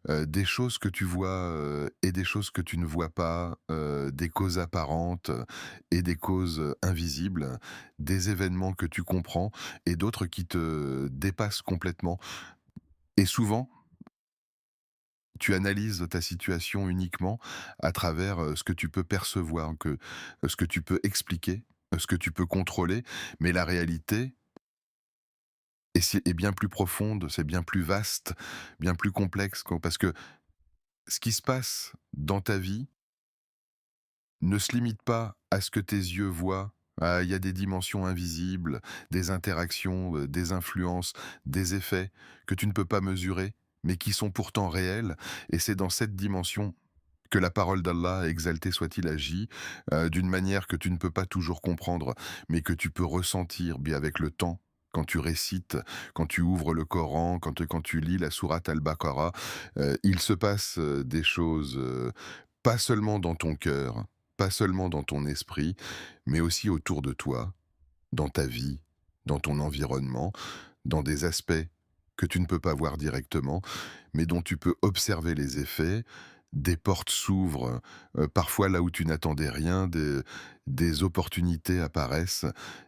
des choses que tu vois et des choses que tu ne vois pas, des causes apparentes et des causes invisibles, des événements que tu comprends et d'autres qui te dépassent complètement. Et souvent, tu analyses ta situation uniquement à travers, ce que tu peux percevoir, ce que tu peux expliquer, ce que tu peux contrôler, mais la réalité est bien plus profonde, c'est bien plus vaste, bien plus complexe, quoi. Parce que ce qui se passe dans ta vie ne se limite pas à ce que tes yeux voient. Ah, il y a des dimensions invisibles, des interactions, des influences, des effets que tu ne peux pas mesurer, mais qui sont pourtant réels. Et c'est dans cette dimension que la parole d'Allah, exalté soit-il, agit, d'une manière que tu ne peux pas toujours comprendre, mais que tu peux ressentir bien avec le temps. Quand tu récites, quand tu ouvres le Coran, quand tu lis la sourate Al-Baqarah, il se passe des choses, pas seulement dans ton cœur, pas seulement dans ton esprit, mais aussi autour de toi, dans ta vie, dans ton environnement, dans des aspects que tu ne peux pas voir directement, mais dont tu peux observer les effets. Des portes s'ouvrent, parfois là où tu n'attendais rien, des opportunités apparaissent,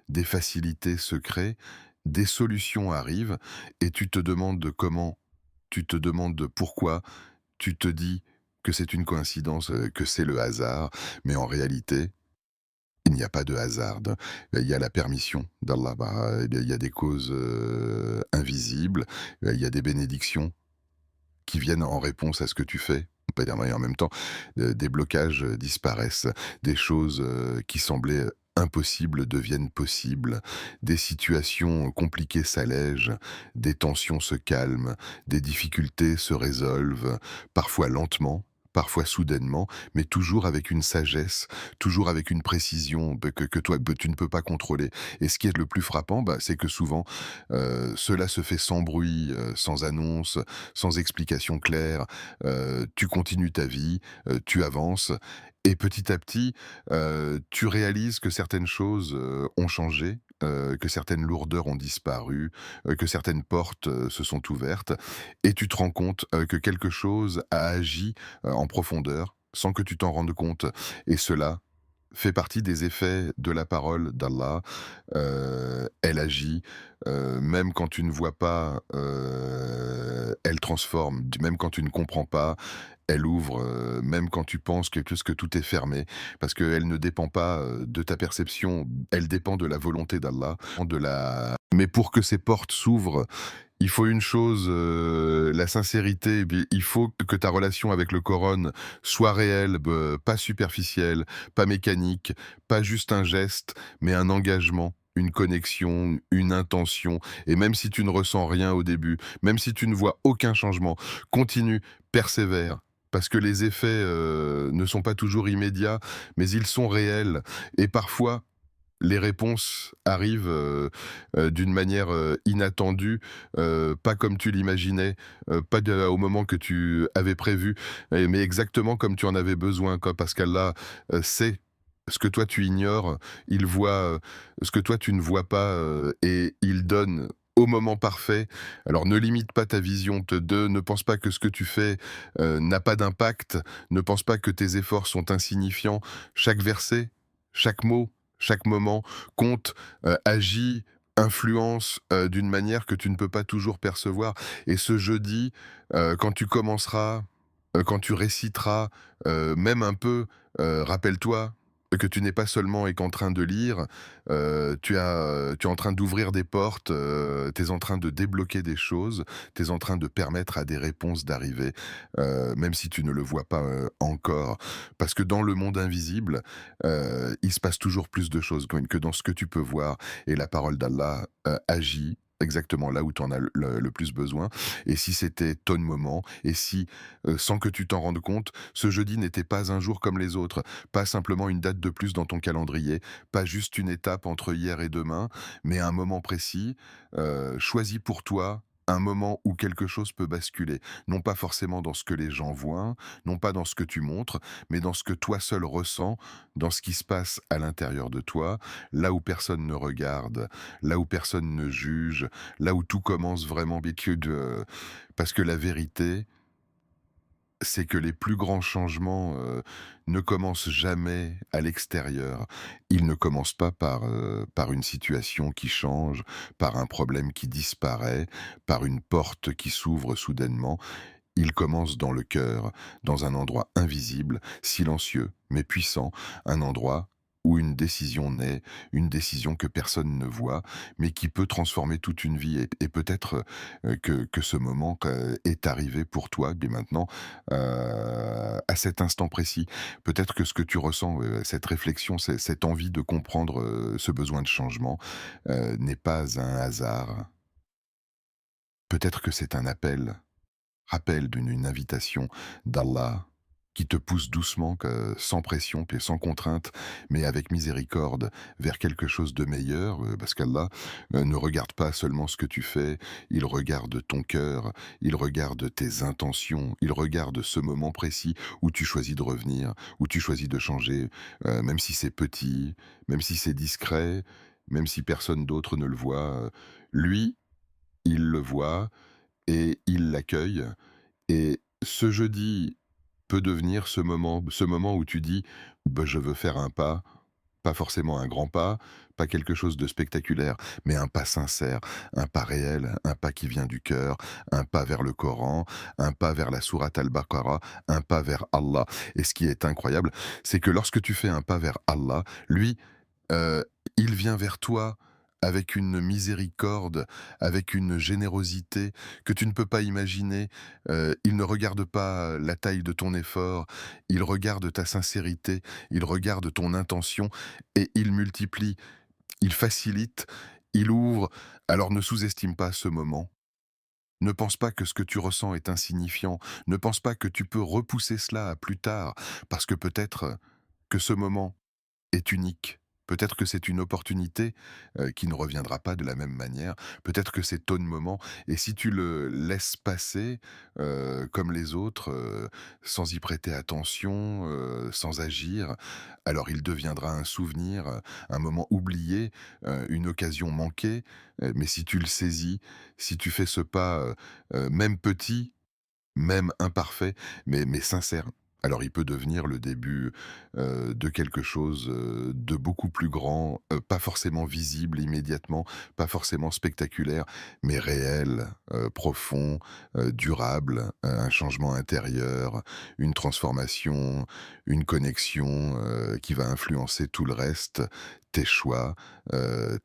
des facilités se créent, des solutions arrivent, et tu te demandes de comment, tu te demandes de pourquoi, tu te dis que c'est une coïncidence, que c'est le hasard, mais en réalité, il n'y a pas de hasard. Il y a la permission d'Allah. Bah, il y a des causes invisibles, il y a des bénédictions qui viennent en réponse à ce que tu fais. Pas dire, mais en même temps, des blocages disparaissent, des choses qui semblaient impossibles deviennent possibles, des situations compliquées s'allègent, des tensions se calment, des difficultés se résolvent, parfois lentement, parfois soudainement, mais toujours avec une sagesse, toujours avec une précision que toi, tu ne peux pas contrôler. Et ce qui est le plus frappant, bah, c'est que souvent, cela se fait sans bruit, sans annonce, sans explication claire. Tu continues ta vie, tu avances, et petit à petit, tu réalises que certaines choses, ont changé, que certaines lourdeurs ont disparu, que certaines portes, se sont ouvertes, et tu te rends compte, que quelque chose a agi, en profondeur, sans que tu t'en rendes compte, et cela fait partie des effets de la parole d'Allah. Elle agit, même quand tu ne vois pas, elle transforme. Même quand tu ne comprends pas, elle ouvre, même quand tu penses que tout est fermé. Parce qu'elle ne dépend pas, de ta perception, elle dépend de la volonté d'Allah, mais pour que ces portes s'ouvrent, il faut une chose, la sincérité, et puis il faut que ta relation avec le Coran soit réelle, pas superficielle, pas mécanique, pas juste un geste, mais un engagement, une connexion, une intention, et même si tu ne ressens rien au début, même si tu ne vois aucun changement, continue, persévère. Parce que les effets ne sont pas toujours immédiats, mais ils sont réels. Et parfois, les réponses arrivent, d'une manière, inattendue, pas comme tu l'imaginais, pas de au moment que tu avais prévu, mais exactement comme tu en avais besoin, quoi. Parce qu'Allah, sait ce que toi tu ignores, il voit, ce que toi tu ne vois pas, et il donne au moment parfait. Alors ne limite pas ta vision, ne pense pas que ce que tu fais, n'a pas d'impact, ne pense pas que tes efforts sont insignifiants. Chaque verset, chaque mot, chaque moment compte, agit, influence, d'une manière que tu ne peux pas toujours percevoir. Et ce jeudi, quand tu commenceras, quand tu réciteras, même un peu, rappelle-toi que tu n'es pas seulement et qu'en train de lire, tu es en train d'ouvrir des portes, tu es en train de débloquer des choses, tu es en train de permettre à des réponses d'arriver, même si tu ne le vois pas, encore. Parce que dans le monde invisible, il se passe toujours plus de choses que dans ce que tu peux voir, et la parole d'Allah, agit exactement là où tu en as le plus besoin. Et si c'était ton moment, et si, sans que tu t'en rendes compte, ce jeudi n'était pas un jour comme les autres, pas simplement une date de plus dans ton calendrier, pas juste une étape entre hier et demain, mais un moment précis, choisi pour toi, un moment où quelque chose peut basculer. Non pas forcément dans ce que les gens voient, non pas dans ce que tu montres, mais dans ce que toi seul ressens, dans ce qui se passe à l'intérieur de toi, là où personne ne regarde, là où personne ne juge, là où tout commence vraiment parce que la vérité, c'est que les plus grands changements, ne commencent jamais à l'extérieur. Ils ne commencent pas par une situation qui change, par un problème qui disparaît, par une porte qui s'ouvre soudainement. Ils commencent dans le cœur, dans un endroit invisible, silencieux, mais puissant, un endroit où une décision naît, une décision que personne ne voit, mais qui peut transformer toute une vie. Et peut-être, que ce moment, est arrivé pour toi, dès maintenant, à cet instant précis. Peut-être que ce que tu ressens, cette réflexion, cette envie de comprendre, ce besoin de changement, n'est pas un hasard. Peut-être que c'est un appel d'une invitation d'Allah qui te pousse doucement, sans pression, puis sans contrainte, mais avec miséricorde, vers quelque chose de meilleur, parce qu'Allah, ne regarde pas seulement ce que tu fais, il regarde ton cœur, il regarde tes intentions, il regarde ce moment précis où tu choisis de revenir, où tu choisis de changer, même si c'est petit, même si c'est discret, même si personne d'autre ne le voit, lui, il le voit et il l'accueille. Et ce jeudi peut devenir ce moment où tu dis: «Bah, je veux faire un pas», pas forcément un grand pas, pas quelque chose de spectaculaire, mais un pas sincère, un pas réel, un pas qui vient du cœur, un pas vers le Coran, un pas vers la sourate Al-Baqarah, un pas vers Allah. Et ce qui est incroyable, c'est que lorsque tu fais un pas vers Allah, lui, Heu, il vient vers toi avec une miséricorde, avec une générosité que tu ne peux pas imaginer. Il ne regarde pas la taille de ton effort, il regarde ta sincérité, il regarde ton intention, et il multiplie, il facilite, il ouvre. Alors ne sous-estime pas ce moment. Ne pense pas que ce que tu ressens est insignifiant. Ne pense pas que tu peux repousser cela à plus tard, parce que peut-être que ce moment est unique. Peut-être que c'est une opportunité, qui ne reviendra pas de la même manière. Peut-être que c'est ton moment, et si tu le laisses passer, comme les autres, sans y prêter attention, sans agir, alors il deviendra un souvenir, un moment oublié, une occasion manquée. Mais si tu le saisis, si tu fais ce pas, même petit, même imparfait, mais sincère. Alors il peut devenir le début, de quelque chose, de beaucoup plus grand, pas forcément visible immédiatement, pas forcément spectaculaire, mais réel, profond, durable, un changement intérieur, une transformation, une connexion, qui va influencer tout le reste, tes choix,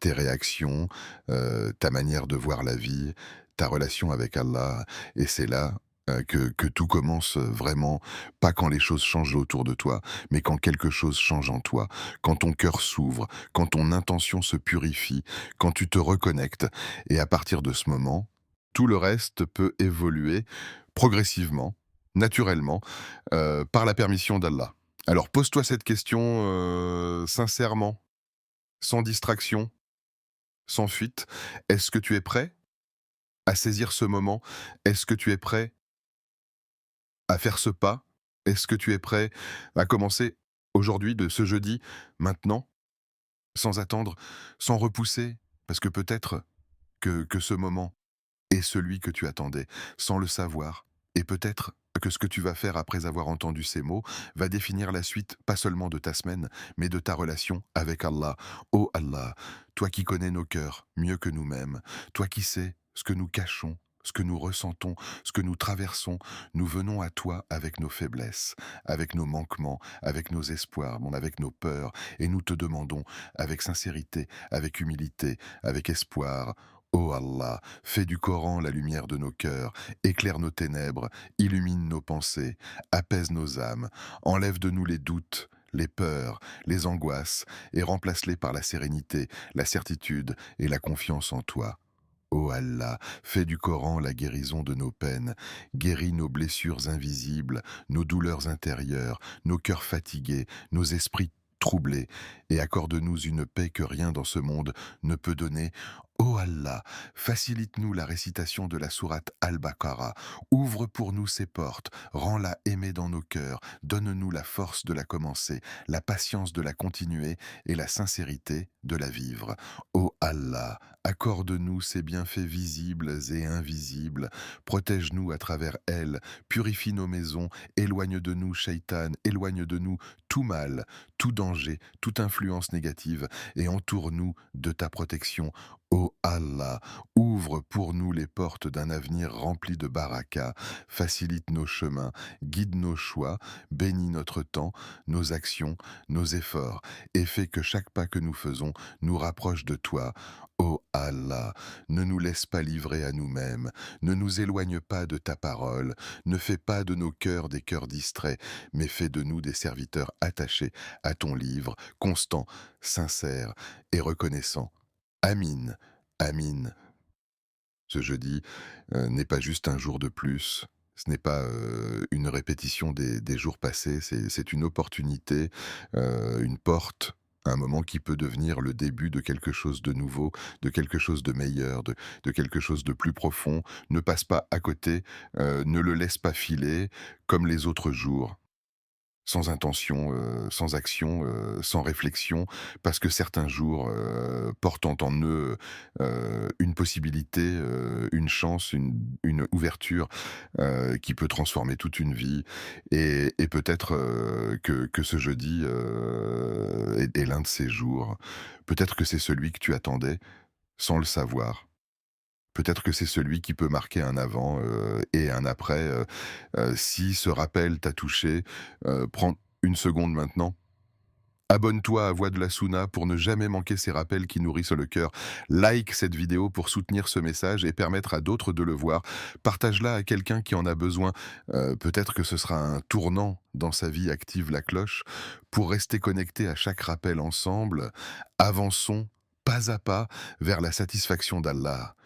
tes réactions, ta manière de voir la vie, ta relation avec Allah. Et c'est là que tout commence, vraiment pas quand les choses changent autour de toi, mais quand quelque chose change en toi, quand ton cœur s'ouvre, quand ton intention se purifie, quand tu te reconnectes et à partir de ce moment, tout le reste peut évoluer progressivement, naturellement, par la permission d'Allah. Alors pose-toi cette question, sincèrement, sans distraction, sans fuite. Est-ce que tu es prêt à saisir ce moment? Est-ce que tu es prêt à faire ce pas? Est-ce que tu es prêt à commencer aujourd'hui, de ce jeudi, maintenant, sans attendre, sans repousser? Parce que peut-être que ce moment est celui que tu attendais, sans le savoir. Et peut-être que ce que tu vas faire après avoir entendu ces mots va définir la suite, pas seulement de ta semaine, mais de ta relation avec Allah. Oh Allah, toi qui connais nos cœurs mieux que nous-mêmes, toi qui sais ce que nous cachons, ce que nous ressentons, ce que nous traversons, nous venons à toi avec nos faiblesses, avec nos manquements, avec nos espoirs, avec nos peurs, et nous te demandons avec sincérité, avec humilité, avec espoir, ô Allah, fais du Coran la lumière de nos cœurs, éclaire nos ténèbres, illumine nos pensées, apaise nos âmes, enlève de nous les doutes, les peurs, les angoisses, et remplace-les par la sérénité, la certitude et la confiance en toi. Ô Allah, fais du Coran la guérison de nos peines, guéris nos blessures invisibles, nos douleurs intérieures, nos cœurs fatigués, nos esprits troublés, et accorde-nous une paix que rien dans ce monde ne peut donner. Ô Allah, facilite-nous la récitation de la sourate Al-Baqarah, ouvre pour nous ses portes, rends-la aimée dans nos cœurs, donne-nous la force de la commencer, la patience de la continuer et la sincérité de la vivre. Ô Allah, accorde-nous ces bienfaits visibles et invisibles, protège-nous à travers elles, purifie nos maisons, éloigne de nous Shaitan, éloigne de nous tout mal, tout danger, toute influence négative, et entoure-nous de ta protection. Ô Allah, ouvre pour nous les portes d'un avenir rempli de baraka, facilite nos chemins, guide nos choix, bénis notre temps, nos actions, nos efforts, et fais que chaque pas que nous faisons nous rapproche de toi. Ô Allah, ne nous laisse pas livrer à nous-mêmes, ne nous éloigne pas de ta parole, ne fais pas de nos cœurs des cœurs distraits, mais fais de nous des serviteurs attachés à ton livre, constants, sincères et reconnaissants. Amin, Amin. Ce jeudi n'est pas juste un jour de plus, ce n'est pas une répétition des jours passés, c'est une opportunité, une porte, un moment qui peut devenir le début de quelque chose de nouveau, de quelque chose de meilleur, de quelque chose de plus profond. Ne passe pas à côté, ne le laisse pas filer comme les autres jours. Sans intention, sans action, sans réflexion, parce que certains jours, portent en eux, une possibilité, une chance, une ouverture, qui peut transformer toute une vie et peut-être, que ce jeudi, est l'un de ces jours. Peut-être que c'est celui que tu attendais sans le savoir. Peut-être que c'est celui qui peut marquer un avant, et un après, si ce rappel t'a touché, prends une seconde maintenant. Abonne-toi à Voix de la Souna pour ne jamais manquer ces rappels qui nourrissent le cœur. Like cette vidéo pour soutenir ce message et permettre à d'autres de le voir. Partage-la à quelqu'un qui en a besoin. Peut-être que ce sera un tournant dans sa vie. Active la cloche pour rester connecté à chaque rappel ensemble. Avançons pas à pas vers la satisfaction d'Allah.